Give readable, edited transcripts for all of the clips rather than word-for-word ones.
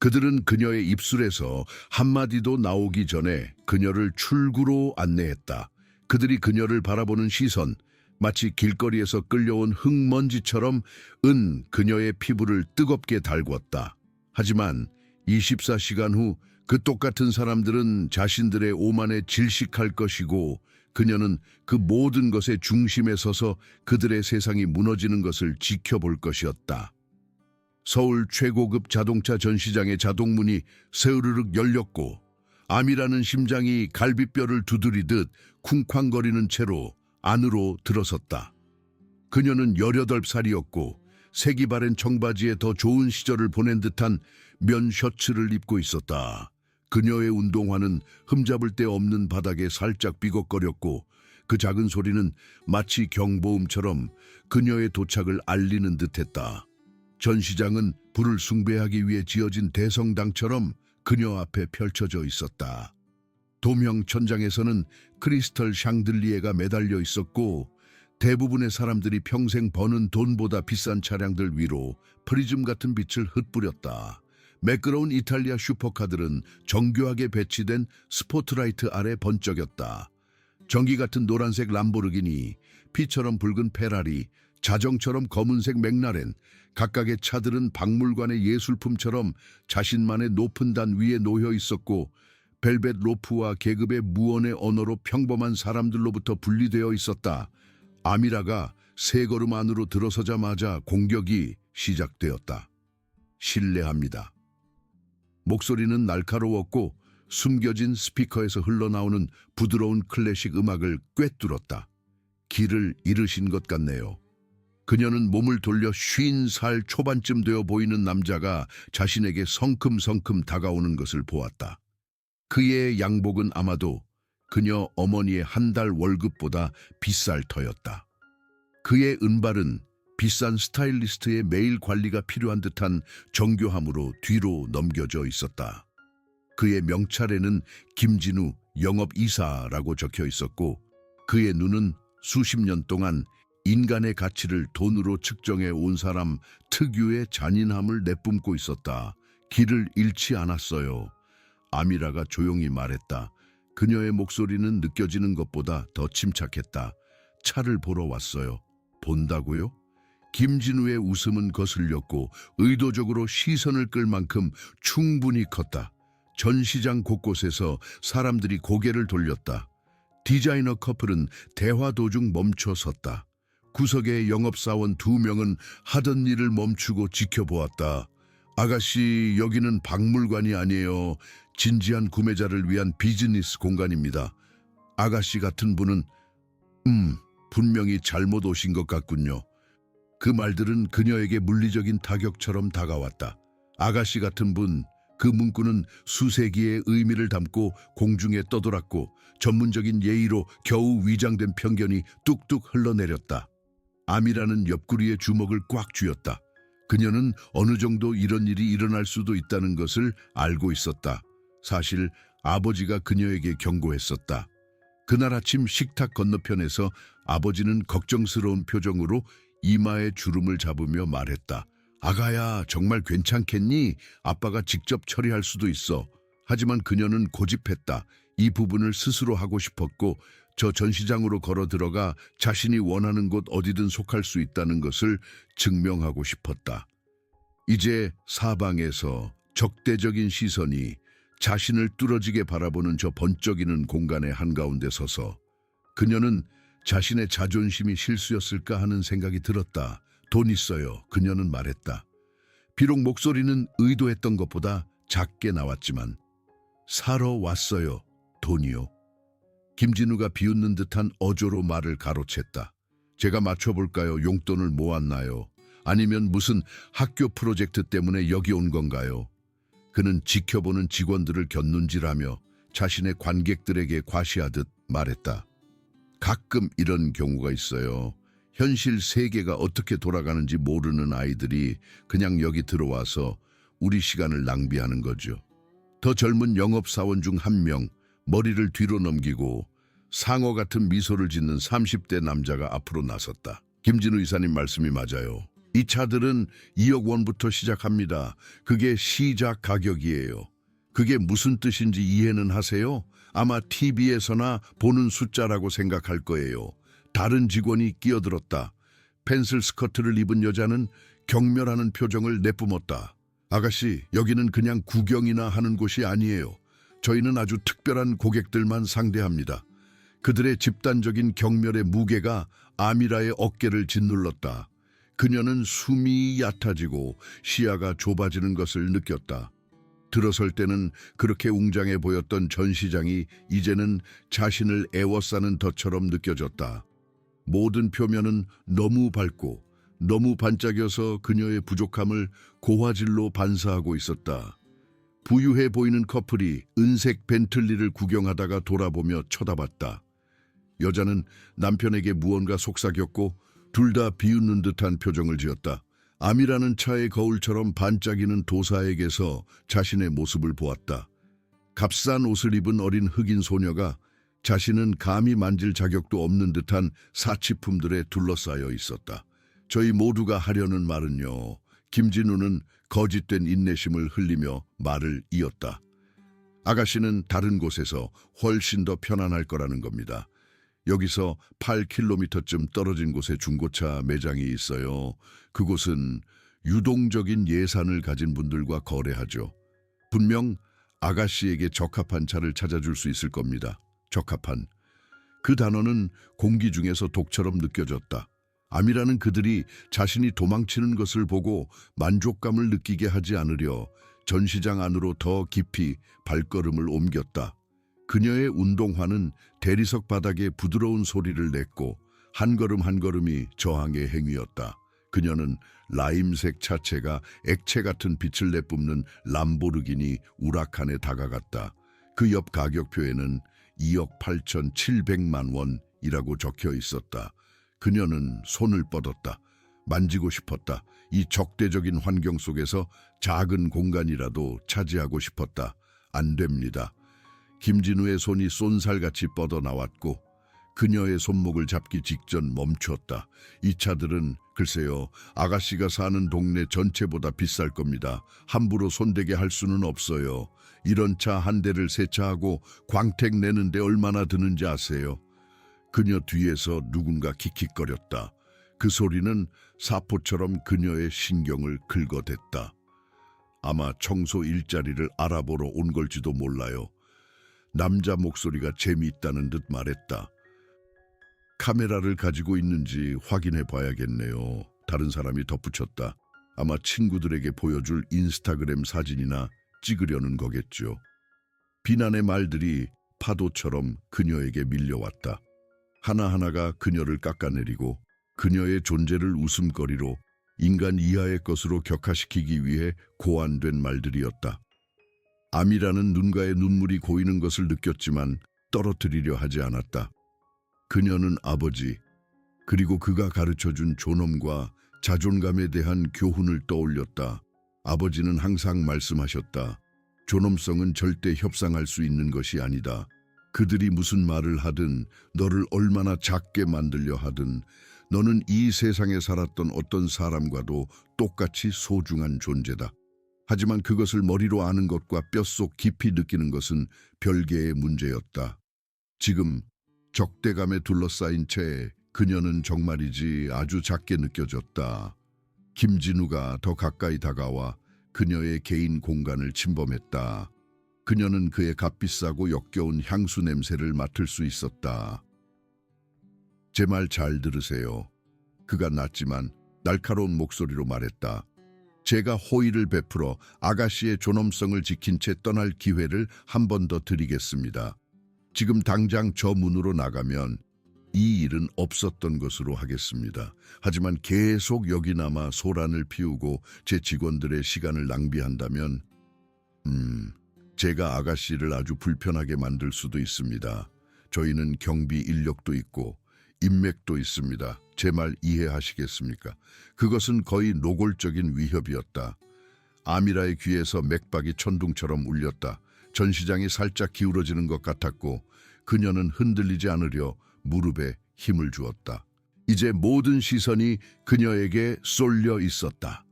그들은 그녀의 입술에서 한마디도 나오기 전에 그녀를 출구로 안내했다. 그들이 그녀를 바라보는 시선, 마치 길거리에서 끌려온 흙먼지처럼 그녀의 피부를 뜨겁게 달궜다. 하지만 24시간 후 그 똑같은 사람들은 자신들의 오만에 질식할 것이고 그녀는 그 모든 것의 중심에 서서 그들의 세상이 무너지는 것을 지켜볼 것이었다. 서울 최고급 자동차 전시장의 자동문이 스르륵 열렸고 암이라는 심장이 갈비뼈를 두드리듯 쿵쾅거리는 채로 안으로 들어섰다. 그녀는 18살이었고 색이 바랜 청바지에 더 좋은 시절을 보낸 듯한 면 셔츠를 입고 있었다. 그녀의 운동화는 흠잡을 데 없는 바닥에 살짝 삐걱거렸고 그 작은 소리는 마치 경보음처럼 그녀의 도착을 알리는 듯했다. 전시장은 불을 숭배하기 위해 지어진 대성당처럼 그녀 앞에 펼쳐져 있었다. 도명 천장에서는 크리스털 샹들리에가 매달려 있었고 대부분의 사람들이 평생 버는 돈보다 비싼 차량들 위로 프리즘 같은 빛을 흩뿌렸다. 매끄러운 이탈리아 슈퍼카들은 정교하게 배치된 스포트라이트 아래 번쩍였다. 전기 같은 노란색 람보르기니, 피처럼 붉은 페라리, 자정처럼 검은색 맥라렌, 각각의 차들은 박물관의 예술품처럼 자신만의 높은 단 위에 놓여 있었고 벨벳 로프와 계급의 무언의 언어로 평범한 사람들로부터 분리되어 있었다. 아미라가 세 걸음 안으로 들어서자마자 공격이 시작되었다. 실례합니다. 목소리는 날카로웠고 숨겨진 스피커에서 흘러나오는 부드러운 클래식 음악을 꿰뚫었다. 길을 잃으신 것 같네요. 그녀는 몸을 돌려 50살 초반쯤 되어 보이는 남자가 자신에게 성큼성큼 다가오는 것을 보았다. 그의 양복은 아마도 그녀 어머니의 한 달 월급보다 비쌀 터였다. 그의 은발은 비싼 스타일리스트의 매일 관리가 필요한 듯한 정교함으로 뒤로 넘겨져 있었다. 그의 명찰에는 김진우 영업이사라고 적혀 있었고 그의 눈은 수십 년 동안 인간의 가치를 돈으로 측정해 온 사람 특유의 잔인함을 내뿜고 있었다. 길을 잃지 않았어요. 아미라가 조용히 말했다. 그녀의 목소리는 느껴지는 것보다 더 침착했다. 차를 보러 왔어요. 본다고요? 김진우의 웃음은 거슬렸고 의도적으로 시선을 끌 만큼 충분히 컸다. 전시장 곳곳에서 사람들이 고개를 돌렸다. 디자이너 커플은 대화 도중 멈춰 섰다. 구석의 영업사원 2명은 하던 일을 멈추고 지켜보았다. 아가씨, 여기는 박물관이 아니에요. 진지한 구매자를 위한 비즈니스 공간입니다. 아가씨 같은 분은 분명히 잘못 오신 것 같군요. 그 말들은 그녀에게 물리적인 타격처럼 다가왔다. 아가씨 같은 분, 그 문구는 수세기의 의미를 담고 공중에 떠돌았고 전문적인 예의로 겨우 위장된 편견이 뚝뚝 흘러내렸다. 암이라는 옆구리의 주먹을 꽉 쥐었다. 그녀는 어느 정도 이런 일이 일어날 수도 있다는 것을 알고 있었다. 사실 아버지가 그녀에게 경고했었다. 그날 아침 식탁 건너편에서 아버지는 걱정스러운 표정으로 이마에 주름을 잡으며 말했다. 아가야, 정말 괜찮겠니? 아빠가 직접 처리할 수도 있어. 하지만 그녀는 고집했다. 이 부분을 스스로 하고 싶었고 저 전시장으로 걸어 들어가 자신이 원하는 곳 어디든 속할 수 있다는 것을 증명하고 싶었다. 이제 사방에서 적대적인 시선이 자신을 뚫어지게 바라보는 저 번쩍이는 공간의 한가운데 서서 그녀는 자신의 자존심이 실수였을까 하는 생각이 들었다. 돈 있어요. 그녀는 말했다. 비록 목소리는 의도했던 것보다 작게 나왔지만 사러 왔어요. 돈이요. 김진우가 비웃는 듯한 어조로 말을 가로챘다. 제가 맞춰볼까요? 용돈을 모았나요? 아니면 무슨 학교 프로젝트 때문에 여기 온 건가요? 그는 지켜보는 직원들을 곁눈질하며 자신의 관객들에게 과시하듯 말했다. 가끔 이런 경우가 있어요. 현실 세계가 어떻게 돌아가는지 모르는 아이들이 그냥 여기 들어와서 우리 시간을 낭비하는 거죠. 더 젊은 영업사원 중 한 명, 머리를 뒤로 넘기고 상어 같은 미소를 짓는 30대 남자가 앞으로 나섰다. 김진우 이사님 말씀이 맞아요. 이 차들은 2억 원부터 시작합니다. 그게 시작 가격이에요. 그게 무슨 뜻인지 이해는 하세요? 아마 TV에서나 보는 숫자라고 생각할 거예요. 다른 직원이 끼어들었다. 펜슬 스커트를 입은 여자는 경멸하는 표정을 내뿜었다. 아가씨, 여기는 그냥 구경이나 하는 곳이 아니에요. 저희는 아주 특별한 고객들만 상대합니다. 그들의 집단적인 경멸의 무게가 아미라의 어깨를 짓눌렀다. 그녀는 숨이 얕아지고 시야가 좁아지는 것을 느꼈다. 들어설 때는 그렇게 웅장해 보였던 전시장이 이제는 자신을 애워싸는 덫처럼 느껴졌다. 모든 표면은 너무 밝고 너무 반짝여서 그녀의 부족함을 고화질로 반사하고 있었다. 부유해 보이는 커플이 은색 벤틀리를 구경하다가 돌아보며 쳐다봤다. 여자는 남편에게 무언가 속삭였고 둘 다 비웃는 듯한 표정을 지었다. 아미라는 차의 거울처럼 반짝이는 도사에게서 자신의 모습을 보았다. 값싼 옷을 입은 어린 흑인 소녀가 자신은 감히 만질 자격도 없는 듯한 사치품들에 둘러싸여 있었다. 저희 모두가 하려는 말은요. 김진우는 거짓된 인내심을 흘리며 말을 이었다. 아가씨는 다른 곳에서 훨씬 더 편안할 거라는 겁니다. 여기서 8km쯤 떨어진 곳에 중고차 매장이 있어요. 그곳은 유동적인 예산을 가진 분들과 거래하죠. 분명 아가씨에게 적합한 차를 찾아줄 수 있을 겁니다. 적합한. 그 단어는 공기 중에서 독처럼 느껴졌다. 아미라는 그들이 자신이 도망치는 것을 보고 만족감을 느끼게 하지 않으려 전시장 안으로 더 깊이 발걸음을 옮겼다. 그녀의 운동화는 대리석 바닥에 부드러운 소리를 냈고 한 걸음 한 걸음이 저항의 행위였다. 그녀는 라임색 차체가 액체 같은 빛을 내뿜는 람보르기니 우라칸에 다가갔다. 그 옆 가격표에는 2억 8,700만 원이라고 적혀 있었다. 그녀는 손을 뻗었다. 만지고 싶었다. 이 적대적인 환경 속에서 작은 공간이라도 차지하고 싶었다. 안 됩니다. 김진우의 손이 쏜살같이 뻗어나왔고 그녀의 손목을 잡기 직전 멈췄다. 이 차들은 글쎄요, 아가씨가 사는 동네 전체보다 비쌀 겁니다. 함부로 손대게 할 수는 없어요. 이런 차 한 대를 세차하고 광택 내는데 얼마나 드는지 아세요? 그녀 뒤에서 누군가 킥킥거렸다. 그 소리는 사포처럼 그녀의 신경을 긁어댔다. 아마 청소 일자리를 알아보러 온 걸지도 몰라요. 남자 목소리가 재미있다는 듯 말했다. 카메라를 가지고 있는지 확인해 봐야겠네요. 다른 사람이 덧붙였다. 아마 친구들에게 보여줄 인스타그램 사진이나 찍으려는 거겠죠. 비난의 말들이 파도처럼 그녀에게 밀려왔다. 하나하나가 그녀를 깎아내리고 그녀의 존재를 웃음거리로 인간 이하의 것으로 격화시키기 위해 고안된 말들이었다. 아미라는 눈가에 눈물이 고이는 것을 느꼈지만 떨어뜨리려 하지 않았다. 그녀는 아버지, 그리고 그가 가르쳐준 존엄과 자존감에 대한 교훈을 떠올렸다. 아버지는 항상 말씀하셨다. 존엄성은 절대 협상할 수 있는 것이 아니다. 그들이 무슨 말을 하든 너를 얼마나 작게 만들려 하든 너는 이 세상에 살았던 어떤 사람과도 똑같이 소중한 존재다. 하지만 그것을 머리로 아는 것과 뼛속 깊이 느끼는 것은 별개의 문제였다. 지금 적대감에 둘러싸인 채 그녀는 정말이지 아주 작게 느껴졌다. 김진우가 더 가까이 다가와 그녀의 개인 공간을 침범했다. 그녀는 그의 값비싸고 역겨운 향수 냄새를 맡을 수 있었다. 제 말 잘 들으세요. 그가 낮지만 날카로운 목소리로 말했다. 제가 호의를 베풀어 아가씨의 존엄성을 지킨 채 떠날 기회를 한 번 더 드리겠습니다. 지금 당장 저 문으로 나가면 이 일은 없었던 것으로 하겠습니다. 하지만 계속 여기 남아 소란을 피우고 제 직원들의 시간을 낭비한다면 제가 아가씨를 아주 불편하게 만들 수도 있습니다. 저희는 경비 인력도 있고 인맥도 있습니다. 제 말 이해하시겠습니까? 그것은 거의 노골적인 위협이었다. 아미라의 귀에서 맥박이 천둥처럼 울렸다. 전시장이 살짝 기울어지는 것 같았고 그녀는 흔들리지 않으려 무릎에 힘을 주었다. 이제 모든 시선이 그녀에게 쏠려 있었다.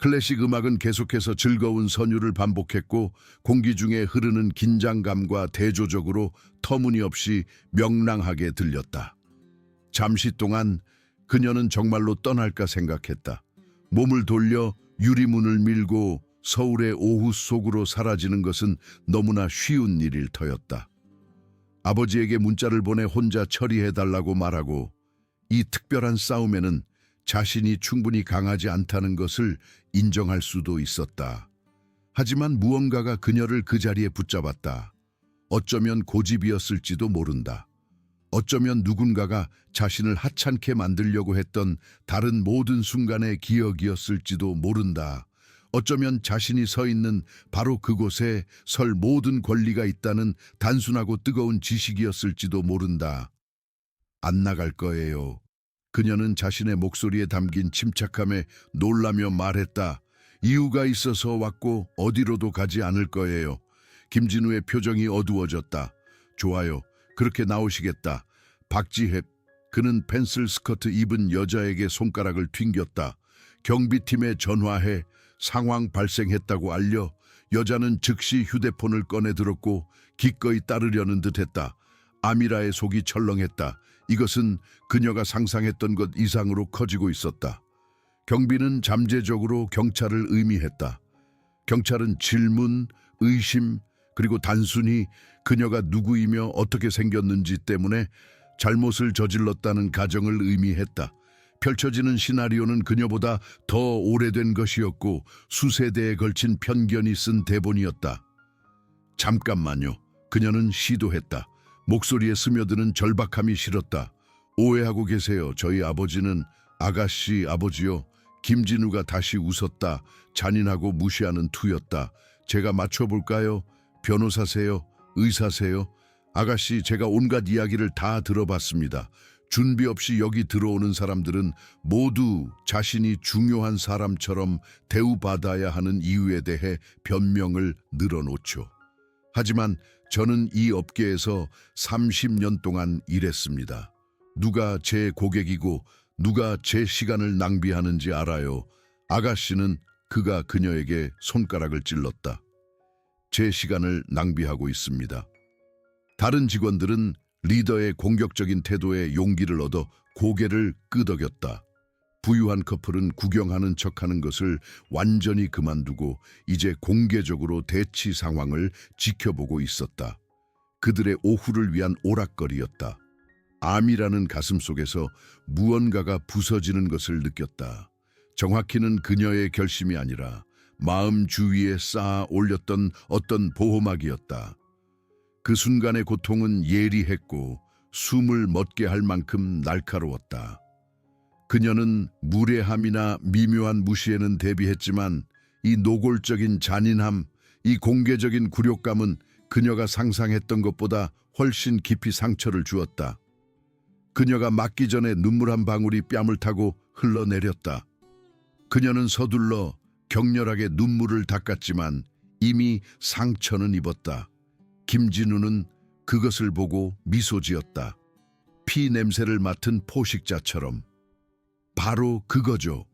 클래식 음악은 계속해서 즐거운 선율을 반복했고 공기 중에 흐르는 긴장감과 대조적으로 터무니없이 명랑하게 들렸다. 잠시 동안 그녀는 정말로 떠날까 생각했다. 몸을 돌려 유리문을 밀고 서울의 오후 속으로 사라지는 것은 너무나 쉬운 일일 터였다. 아버지에게 문자를 보내 혼자 처리해달라고 말하고 이 특별한 싸움에는 자신이 충분히 강하지 않다는 것을 인정할 수도 있었다. 하지만 무언가가 그녀를 그 자리에 붙잡았다. 어쩌면 고집이었을지도 모른다. 어쩌면 누군가가 자신을 하찮게 만들려고 했던 다른 모든 순간의 기억이었을지도 모른다. 어쩌면 자신이 서 있는 바로 그곳에 설 모든 권리가 있다는 단순하고 뜨거운 지식이었을지도 모른다. 안 나갈 거예요. 그녀는 자신의 목소리에 담긴 침착함에 놀라며 말했다. 이유가 있어서 왔고 어디로도 가지 않을 거예요. 김진우의 표정이 어두워졌다. 좋아요. 그렇게 나오시겠다. 박지혜. 그는 펜슬 스커트 입은 여자에게 손가락을 튕겼다. 경비팀에 전화해 상황 발생했다고 알려. 여자는 즉시 휴대폰을 꺼내 들었고 기꺼이 따르려는 듯했다. 아미라의 속이 철렁했다. 이것은 그녀가 상상했던 것 이상으로 커지고 있었다. 경비는 잠재적으로 경찰을 의미했다. 경찰은 질문, 의심, 그리고 단순히 그녀가 누구이며 어떻게 생겼는지 때문에 잘못을 저질렀다는 가정을 의미했다. 펼쳐지는 시나리오는 그녀보다 더 오래된 것이었고 수세대에 걸친 편견이 쓴 대본이었다. 잠깐만요. 그녀는 시도했다. 목소리에 스며드는 절박함이 싫었다. 오해하고 계세요. 저희 아버지는 아가씨 아버지요. 김진우가 다시 웃었다. 잔인하고 무시하는 투였다. 제가 맞춰볼까요? 변호사세요? 의사세요? 아가씨, 제가 온갖 이야기를 다 들어봤습니다. 준비 없이 여기 들어오는 사람들은 모두 자신이 중요한 사람처럼 대우받아야 하는 이유에 대해 변명을 늘어놓죠. 하지만 저는 이 업계에서 30년 동안 일했습니다. 누가 제 고객이고 누가 제 시간을 낭비하는지 알아요. 아가씨는 그가 그녀에게 손가락을 찔렀다. 제 시간을 낭비하고 있습니다. 다른 직원들은 리더의 공격적인 태도에 용기를 얻어 고개를 끄덕였다. 부유한 커플은 구경하는 척하는 것을 완전히 그만두고 이제 공개적으로 대치 상황을 지켜보고 있었다. 그들의 오후를 위한 오락거리였다. 암이라는 가슴 속에서 무언가가 부서지는 것을 느꼈다. 정확히는 그녀의 결심이 아니라 마음 주위에 쌓아 올렸던 어떤 보호막이었다. 그 순간의 고통은 예리했고 숨을 멎게 할 만큼 날카로웠다. 그녀는 무례함이나 미묘한 무시에는 대비했지만 이 노골적인 잔인함, 이 공개적인 굴욕감은 그녀가 상상했던 것보다 훨씬 깊이 상처를 주었다. 그녀가 맞기 전에 눈물 한 방울이 뺨을 타고 흘러내렸다. 그녀는 서둘러 격렬하게 눈물을 닦았지만 이미 상처는 입었다. 김진우는 그것을 보고 미소 지었다. 피 냄새를 맡은 포식자처럼. 바로 그거죠.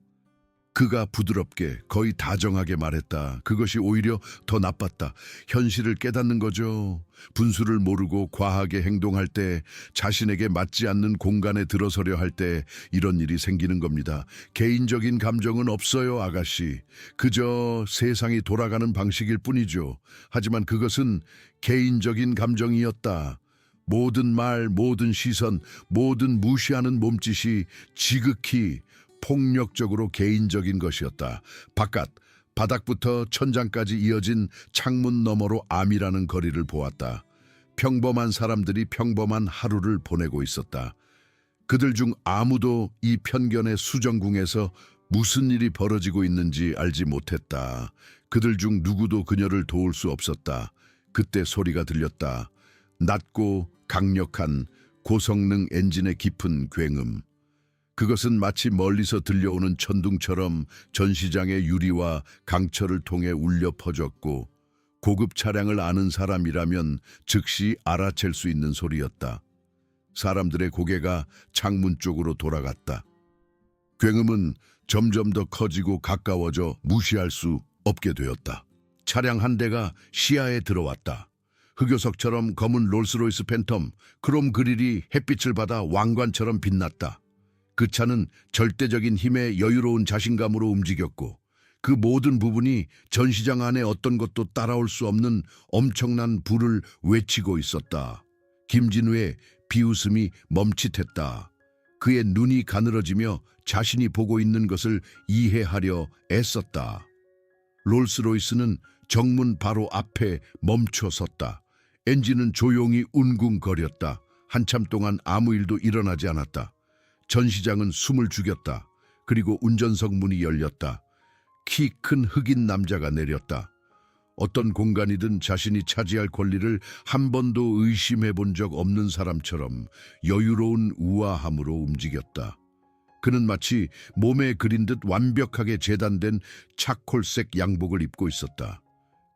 그가 부드럽게 거의 다정하게 말했다. 그것이 오히려 더 나빴다. 현실을 깨닫는 거죠. 분수를 모르고 과하게 행동할 때, 자신에게 맞지 않는 공간에 들어서려 할 때 이런 일이 생기는 겁니다. 개인적인 감정은 없어요, 아가씨. 그저 세상이 돌아가는 방식일 뿐이죠. 하지만 그것은 개인적인 감정이었다. 모든 말, 모든 시선, 모든 무시하는 몸짓이 지극히 폭력적으로 개인적인 것이었다. 바닥부터 천장까지 이어진 창문 너머로 암이라는 거리를 보았다. 평범한 사람들이 평범한 하루를 보내고 있었다. 그들 중 아무도 이 편견의 수정궁에서 무슨 일이 벌어지고 있는지 알지 못했다. 그들 중 누구도 그녀를 도울 수 없었다. 그때 소리가 들렸다. 낮고 강력한 고성능 엔진의 깊은 굉음. 그것은 마치 멀리서 들려오는 천둥처럼 전시장의 유리와 강철을 통해 울려 퍼졌고 고급 차량을 아는 사람이라면 즉시 알아챌 수 있는 소리였다. 사람들의 고개가 창문 쪽으로 돌아갔다. 굉음은 점점 더 커지고 가까워져 무시할 수 없게 되었다. 차량 한 대가 시야에 들어왔다. 흑요석처럼 검은 롤스로이스 팬텀, 크롬 그릴이 햇빛을 받아 왕관처럼 빛났다. 그 차는 절대적인 힘에 여유로운 자신감으로 움직였고 그 모든 부분이 전시장 안에 어떤 것도 따라올 수 없는 엄청난 부를 외치고 있었다. 김진우의 비웃음이 멈칫했다. 그의 눈이 가늘어지며 자신이 보고 있는 것을 이해하려 애썼다. 롤스로이스는 정문 바로 앞에 멈춰 섰다. 엔진은 조용히 웅궁거렸다. 한참 동안 아무 일도 일어나지 않았다. 전시장은 숨을 죽였다. 그리고 운전석 문이 열렸다. 키 큰 흑인 남자가 내렸다. 어떤 공간이든 자신이 차지할 권리를 한 번도 의심해 본 적 없는 사람처럼 여유로운 우아함으로 움직였다. 그는 마치 몸에 그린 듯 완벽하게 재단된 차콜색 양복을 입고 있었다.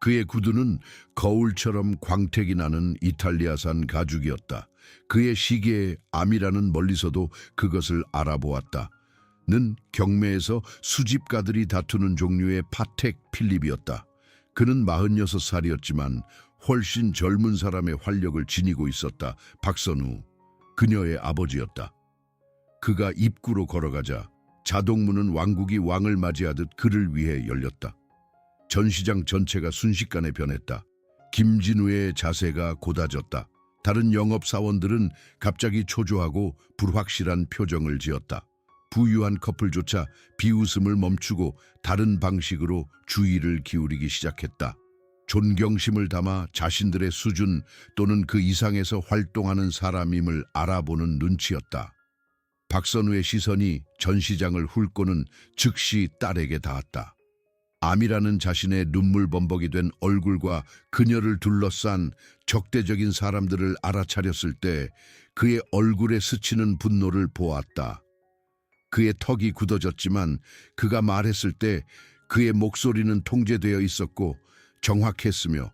그의 구두는 거울처럼 광택이 나는 이탈리아산 가죽이었다. 그의 시계에 암이라는 멀리서도 그것을 알아보았다. 는 경매에서 수집가들이 다투는 종류의 파텍 필립이었다. 그는 46살이었지만 훨씬 젊은 사람의 활력을 지니고 있었다. 박선우, 그녀의 아버지였다. 그가 입구로 걸어가자 자동문은 왕국이 왕을 맞이하듯 그를 위해 열렸다. 전시장 전체가 순식간에 변했다. 김진우의 자세가 곧아졌다. 다른 영업사원들은 갑자기 초조하고 불확실한 표정을 지었다. 부유한 커플조차 비웃음을 멈추고 다른 방식으로 주의를 기울이기 시작했다. 존경심을 담아 자신들의 수준 또는 그 이상에서 활동하는 사람임을 알아보는 눈치였다. 박선우의 시선이 전시장을 훑고는 즉시 딸에게 닿았다. 암이라는 자신의 눈물범벅이 된 얼굴과 그녀를 둘러싼 적대적인 사람들을 알아차렸을 때 그의 얼굴에 스치는 분노를 보았다. 그의 턱이 굳어졌지만 그가 말했을 때 그의 목소리는 통제되어 있었고 정확했으며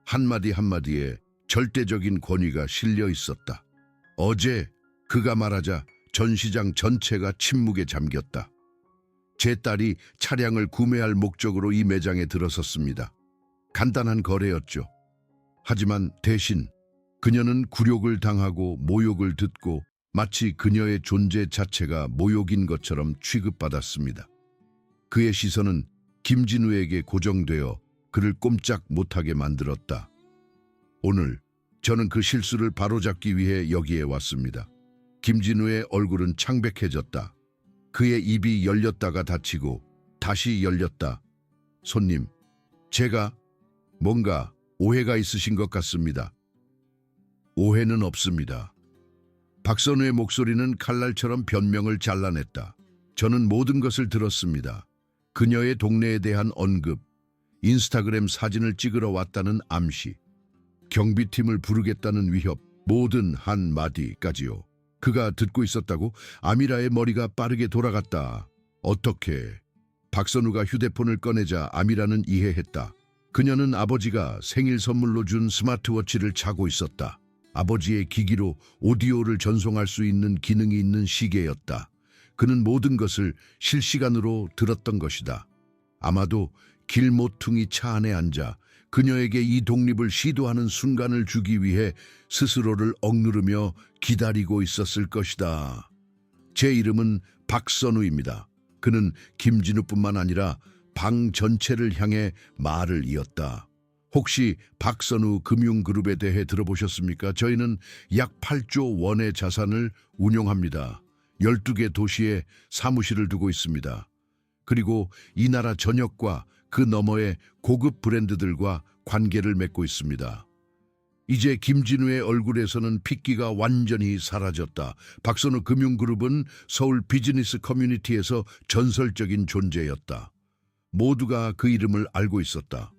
한마디 한마디에 절대적인 권위가 실려 있었다. 어제 그가 말하자 전시장 전체가 침묵에 잠겼다. 제 딸이 차량을 구매할 목적으로 이 매장에 들어섰습니다. 간단한 거래였죠. 하지만 대신 그녀는 굴욕을 당하고 모욕을 듣고 마치 그녀의 존재 자체가 모욕인 것처럼 취급받았습니다. 그의 시선은 김진우에게 고정되어 그를 꼼짝 못하게 만들었다. 오늘 저는 그 실수를 바로잡기 위해 여기에 왔습니다. 김진우의 얼굴은 창백해졌다. 그의 입이 열렸다가 닫히고 다시 열렸다. 손님, 제가 뭔가 오해가 있으신 것 같습니다. 오해는 없습니다. 박선우의 목소리는 칼날처럼 변명을 잘라냈다. 저는 모든 것을 들었습니다. 그녀의 동네에 대한 언급, 인스타그램 사진을 찍으러 왔다는 암시, 경비팀을 부르겠다는 위협, 모든 한마디까지요. 그가 듣고 있었다고? 아미라의 머리가 빠르게 돌아갔다. 어떻게? 박선우가 휴대폰을 꺼내자 아미라는 이해했다. 그녀는 아버지가 생일 선물로 준 스마트워치를 차고 있었다. 아버지의 기기로 오디오를 전송할 수 있는 기능이 있는 시계였다. 그는 모든 것을 실시간으로 들었던 것이다. 아마도 길모퉁이 차 안에 앉아 그녀에게 이 독립을 시도하는 순간을 주기 위해 스스로를 억누르며 기다리고 있었을 것이다. 제 이름은 박선우입니다. 그는 김진우뿐만 아니라 방 전체를 향해 말을 이었다. 혹시 박선우 금융그룹에 대해 들어보셨습니까? 저희는 약 8조 원의 자산을 운용합니다. 12개 도시에 사무실을 두고 있습니다. 그리고 이 나라 전역과 그 너머의 고급 브랜드들과 관계를 맺고 있습니다. 이제 김진우의 얼굴에서는 핏기가 완전히 사라졌다. 박선우 금융그룹은 서울 비즈니스 커뮤니티에서 전설적인 존재였다. 모두가 그 이름을 알고 있었다.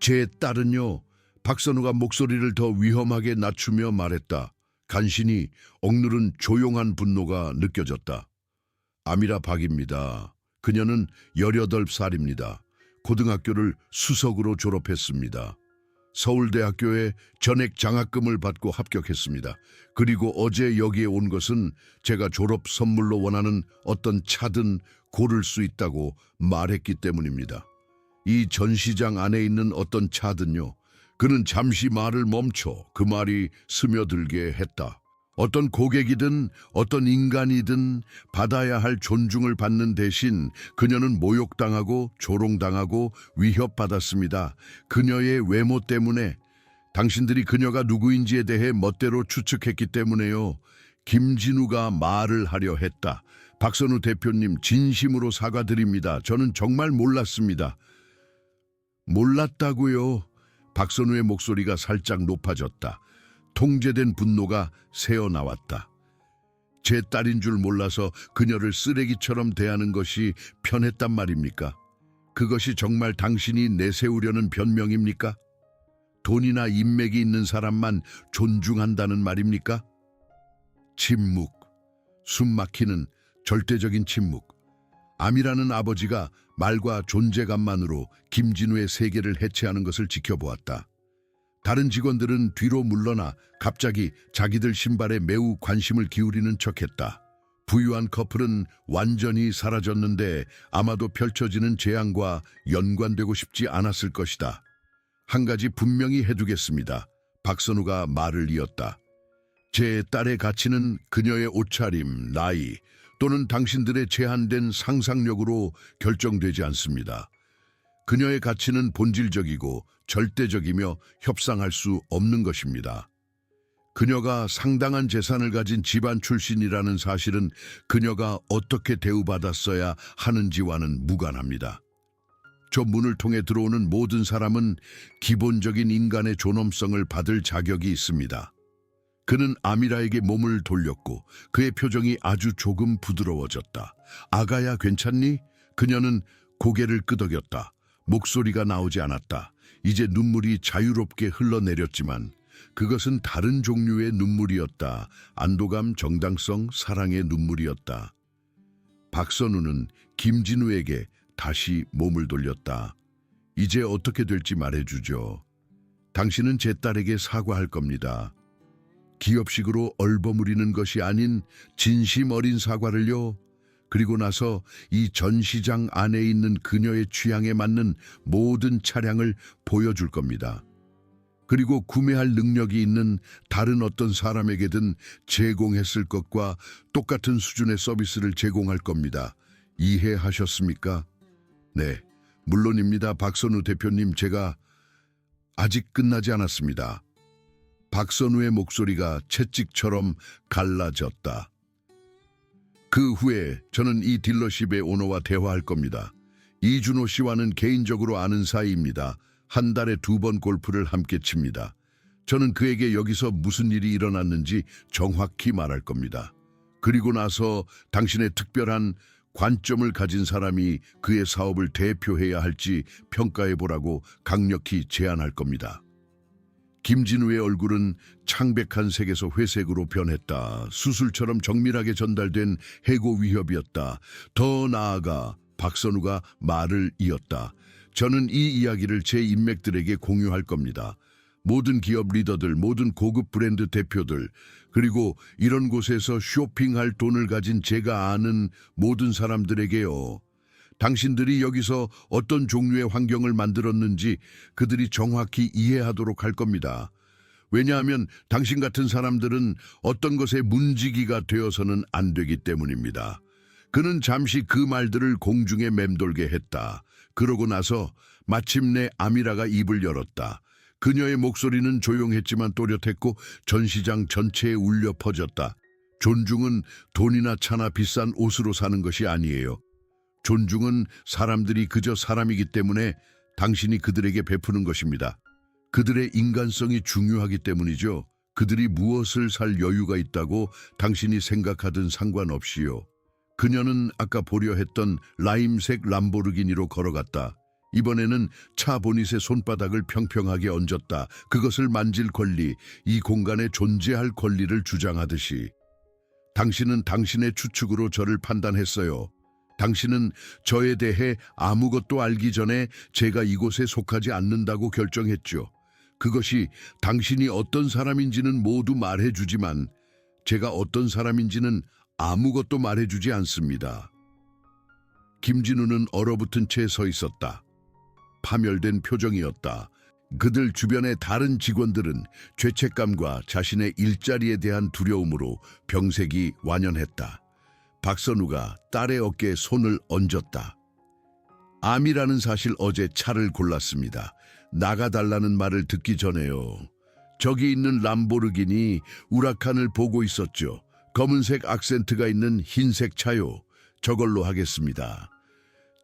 제 딸은요, 박선우가 목소리를 더 위험하게 낮추며 말했다. 간신히 억누른 조용한 분노가 느껴졌다. 아미라 박입니다. 그녀는 18살입니다. 고등학교를 수석으로 졸업했습니다. 서울대학교에 전액 장학금을 받고 합격했습니다. 그리고 어제 여기에 온 것은 제가 졸업 선물로 원하는 어떤 차든 고를 수 있다고 말했기 때문입니다. 이 전시장 안에 있는 어떤 차든요. 그는 잠시 말을 멈춰 그 말이 스며들게 했다. 어떤 고객이든 어떤 인간이든 받아야 할 존중을 받는 대신 그녀는 모욕당하고 조롱당하고 위협받았습니다. 그녀의 외모 때문에, 당신들이 그녀가 누구인지에 대해 멋대로 추측했기 때문에요. 김진우가 말을 하려 했다. 박선우 대표님, 진심으로 사과드립니다. 저는 정말 몰랐습니다. 몰랐다고요? 박선우의 목소리가 살짝 높아졌다. 통제된 분노가 새어나왔다. 제 딸인 줄 몰라서 그녀를 쓰레기처럼 대하는 것이 편했단 말입니까? 그것이 정말 당신이 내세우려는 변명입니까? 돈이나 인맥이 있는 사람만 존중한다는 말입니까? 침묵, 숨막히는 절대적인 침묵. 암이라는 아버지가 말과 존재감만으로 김진우의 세계를 해체하는 것을 지켜보았다. 다른 직원들은 뒤로 물러나 갑자기 자기들 신발에 매우 관심을 기울이는 척했다. 부유한 커플은 완전히 사라졌는데 아마도 펼쳐지는 재앙과 연관되고 싶지 않았을 것이다. 한 가지 분명히 해두겠습니다. 박선우가 말을 이었다. 제 딸의 가치는 그녀의 옷차림, 나이 또는 당신들의 제한된 상상력으로 결정되지 않습니다. 그녀의 가치는 본질적이고 절대적이며 협상할 수 없는 것입니다. 그녀가 상당한 재산을 가진 집안 출신이라는 사실은 그녀가 어떻게 대우받았어야 하는지와는 무관합니다. 저 문을 통해 들어오는 모든 사람은 기본적인 인간의 존엄성을 받을 자격이 있습니다. 그는 아미라에게 몸을 돌렸고 그의 표정이 아주 조금 부드러워졌다. 아가야, 괜찮니? 그녀는 고개를 끄덕였다. 목소리가 나오지 않았다. 이제 눈물이 자유롭게 흘러내렸지만 그것은 다른 종류의 눈물이었다. 안도감, 정당성, 사랑의 눈물이었다. 박선우는 김진우에게 다시 몸을 돌렸다. 이제 어떻게 될지 말해주죠. 당신은 제 딸에게 사과할 겁니다. 기업식으로 얼버무리는 것이 아닌 진심 어린 사과를요. 그리고 나서 이 전시장 안에 있는 그녀의 취향에 맞는 모든 차량을 보여줄 겁니다. 그리고 구매할 능력이 있는 다른 어떤 사람에게든 제공했을 것과 똑같은 수준의 서비스를 제공할 겁니다. 이해하셨습니까? 네, 물론입니다. 박선우 대표님, 제가 아직 끝나지 않았습니다. 박선우의 목소리가 채찍처럼 갈라졌다. 그 후에 저는 이 딜러십의 오너와 대화할 겁니다. 이준호 씨와는 개인적으로 아는 사이입니다. 한 달에 2번 골프를 함께 칩니다. 저는 그에게 여기서 무슨 일이 일어났는지 정확히 말할 겁니다. 그리고 나서 당신의 특별한 관점을 가진 사람이 그의 사업을 대표해야 할지 평가해보라고 강력히 제안할 겁니다. 김진우의 얼굴은 창백한 색에서 회색으로 변했다. 수술처럼 정밀하게 전달된 해고 위협이었다. 더 나아가 박선우가 말을 이었다. 저는 이 이야기를 제 인맥들에게 공유할 겁니다. 모든 기업 리더들, 모든 고급 브랜드 대표들, 그리고 이런 곳에서 쇼핑할 돈을 가진 제가 아는 모든 사람들에게요. 당신들이 여기서 어떤 종류의 환경을 만들었는지 그들이 정확히 이해하도록 할 겁니다. 왜냐하면 당신 같은 사람들은 어떤 것에 문지기가 되어서는 안 되기 때문입니다. 그는 잠시 그 말들을 공중에 맴돌게 했다. 그러고 나서 마침내 아미라가 입을 열었다. 그녀의 목소리는 조용했지만 또렷했고 전시장 전체에 울려 퍼졌다. 존중은 돈이나 차나 비싼 옷으로 사는 것이 아니에요. 존중은 사람들이 그저 사람이기 때문에 당신이 그들에게 베푸는 것입니다. 그들의 인간성이 중요하기 때문이죠. 그들이 무엇을 살 여유가 있다고 당신이 생각하든 상관없이요. 그녀는 아까 보려 했던 라임색 람보르기니로 걸어갔다. 이번에는 차 보닛에 손바닥을 평평하게 얹었다. 그것을 만질 권리, 이 공간에 존재할 권리를 주장하듯이. 당신은 당신의 추측으로 저를 판단했어요. 당신은 저에 대해 아무것도 알기 전에 제가 이곳에 속하지 않는다고 결정했죠. 그것이 당신이 어떤 사람인지는 모두 말해주지만 제가 어떤 사람인지는 아무것도 말해주지 않습니다. 김진우는 얼어붙은 채 서 있었다. 파멸된 표정이었다. 그들 주변의 다른 직원들은 죄책감과 자신의 일자리에 대한 두려움으로 병색이 완연했다. 박선우가 딸의 어깨에 손을 얹었다. 암이라는 사실 어제 차를 골랐습니다. 나가달라는 말을 듣기 전에요. 저기 있는 람보르기니 우라칸을 보고 있었죠. 검은색 악센트가 있는 흰색 차요. 저걸로 하겠습니다.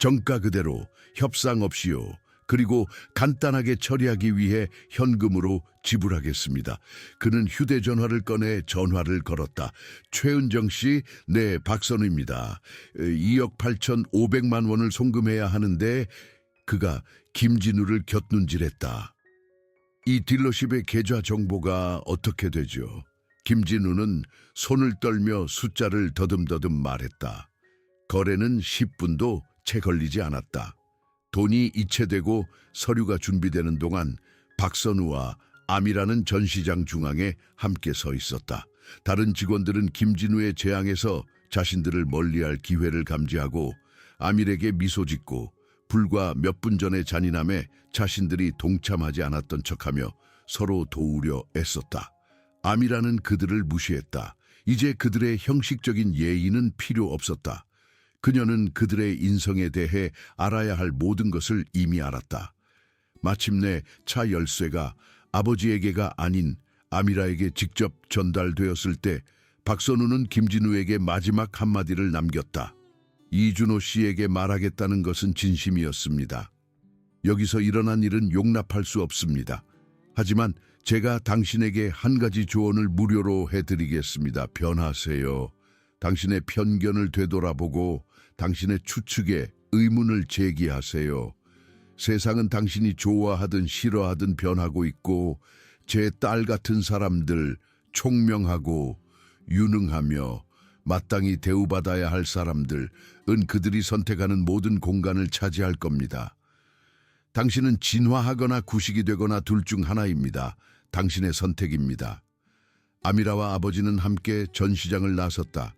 정가 그대로 협상 없이요. 그리고 간단하게 처리하기 위해 현금으로 지불하겠습니다. 그는 휴대전화를 꺼내 전화를 걸었다. 최은정 씨, 네, 박선우입니다. 2억 8,500만 원을 송금해야 하는데 그가 김진우를 곁눈질했다. 이 딜러십의 계좌 정보가 어떻게 되죠? 김진우는 손을 떨며 숫자를 더듬더듬 말했다. 거래는 10분도 채 걸리지 않았다. 돈이 이체되고 서류가 준비되는 동안 박선우와 암이라는 전시장 중앙에 함께 서 있었다. 다른 직원들은 김진우의 재앙에서 자신들을 멀리할 기회를 감지하고 암일에게 미소 짓고 불과 몇 분 전의 잔인함에 자신들이 동참하지 않았던 척하며 서로 도우려 애썼다. 암이라는 그들을 무시했다. 이제 그들의 형식적인 예의는 필요 없었다. 그녀는 그들의 인성에 대해 알아야 할 모든 것을 이미 알았다. 마침내 차 열쇠가 아버지에게가 아닌 아미라에게 직접 전달되었을 때 박선우는 김진우에게 마지막 한마디를 남겼다. 이준호 씨에게 말하겠다는 것은 진심이었습니다. 여기서 일어난 일은 용납할 수 없습니다. 하지만 제가 당신에게 한 가지 조언을 무료로 해드리겠습니다. 변하세요. 당신의 편견을 되돌아보고 당신의 추측에 의문을 제기하세요. 세상은 당신이 좋아하든 싫어하든 변하고 있고 제 딸 같은 사람들, 총명하고 유능하며 마땅히 대우받아야 할 사람들은 그들이 선택하는 모든 공간을 차지할 겁니다. 당신은 진화하거나 구식이 되거나 둘 중 하나입니다. 당신의 선택입니다. 아미라와 아버지는 함께 전시장을 나섰다.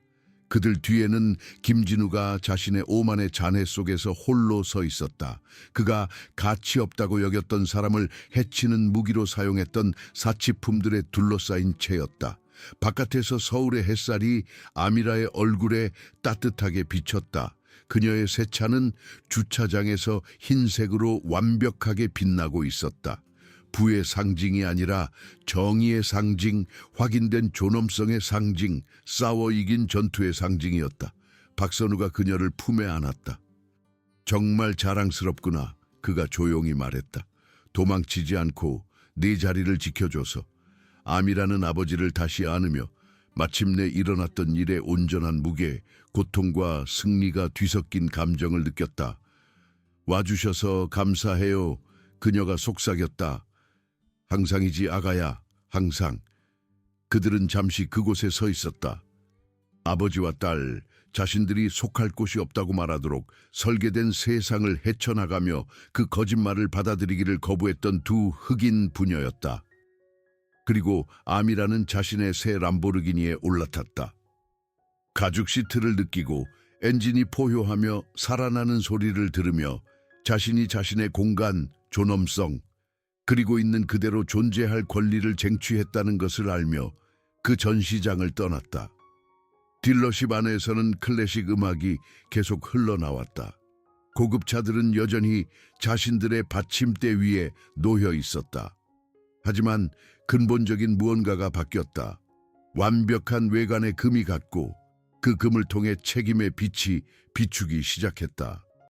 그들 뒤에는 김진우가 자신의 오만의 잔해 속에서 홀로 서 있었다. 그가 가치 없다고 여겼던 사람을 해치는 무기로 사용했던 사치품들에 둘러싸인 채였다. 바깥에서 서울의 햇살이 아미라의 얼굴에 따뜻하게 비쳤다. 그녀의 새 차는 주차장에서 흰색으로 완벽하게 빛나고 있었다. 부의 상징이 아니라 정의의 상징, 확인된 존엄성의 상징, 싸워 이긴 전투의 상징이었다. 박선우가 그녀를 품에 안았다. 정말 자랑스럽구나. 그가 조용히 말했다. 도망치지 않고 네 자리를 지켜줘서. 암이라는 아버지를 다시 안으며 마침내 일어났던 일의 온전한 무게, 고통과 승리가 뒤섞인 감정을 느꼈다. 와주셔서 감사해요. 그녀가 속삭였다. 항상이지 아가야, 항상. 그들은 잠시 그곳에 서 있었다. 아버지와 딸, 자신들이 속할 곳이 없다고 말하도록 설계된 세상을 헤쳐나가며 그 거짓말을 받아들이기를 거부했던 두 흑인 부녀였다. 그리고 암이라는 자신의 새 람보르기니에 올라탔다. 가죽 시트를 느끼고 엔진이 포효하며 살아나는 소리를 들으며 자신이 자신의 공간, 존엄성, 그리고 있는 그대로 존재할 권리를 쟁취했다는 것을 알며 그 전시장을 떠났다. 딜러십 안에서는 클래식 음악이 계속 흘러나왔다. 고급차들은 여전히 자신들의 받침대 위에 놓여 있었다. 하지만 근본적인 무언가가 바뀌었다. 완벽한 외관의 금이 갔고 그 금을 통해 책임의 빛이 비추기 시작했다.